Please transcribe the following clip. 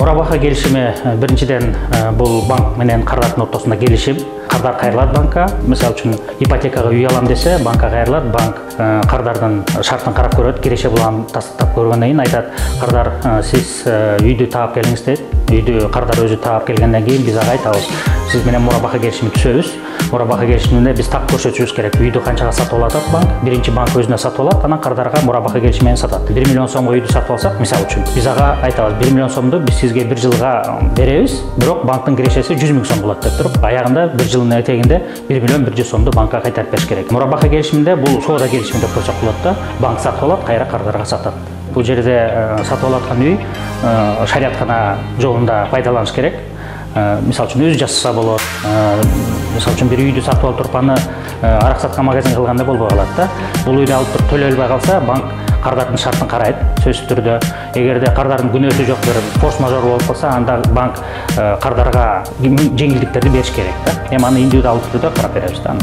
Мурабаха келишими биринчиден бул банк менен кардардын ортосунда келишим. Кардар кайрылат банкка. Мисалы үчүн ипотекага үй алам десе, банкка кайрылат, банк кардардын шартын карап көрөт, киреше булган тастыктап көргөндөн кийин айтат: "Кардар, сиз үйдү таап келиңиз" дейт. Үйдү кардар өзү таап келгенден кийин биз ага айтабыз: "Сиз менен мурабаха келишими түзөбүз. Мурабаха келишиминде биз так көрсөтүшүбүз керек. Үйдү канчага сатып алат банк? Биринчи банк өзүнө сатып алат, анан кардарга мурабаха келишими менен сатат. 1 миллион сомго үйдү сатып алсак, мисалы үчүн, биз ага айтабыз: 1 миллион сомду биз сизге 1 жылга беребиз, бирок банктын кирешеси 100 миң сом болот" деп туруп, аягында 1 жылдын этегинде 1 миллион 100 сомду банкка кайтарып бериш керек. Мурабаха келишиминде бул соода келишими деп койсок болот да. Банк сатып алат, кайра кардарга сатат. Бул жерде сатып алаткан үй шариаткана жолунда пайдаланыш керек. Мисалы үчүн өзү жасаса болот. Мисалы үчүн бир үйдү сатып алып туруп аны арак саткан магазин кылганда болбой калат да. Бул үйдү алып туруп төлөй албай калса, банк кардардын шартын карайт сөзсүз түрдө. Эгерде кардардын күнөөсү жок, бир форс-мажор болуп калса, анда банк кардарга жеңилдиктерди бериш керек да. Эми аны индивидуалдуу түрдө карап беребиз да аны.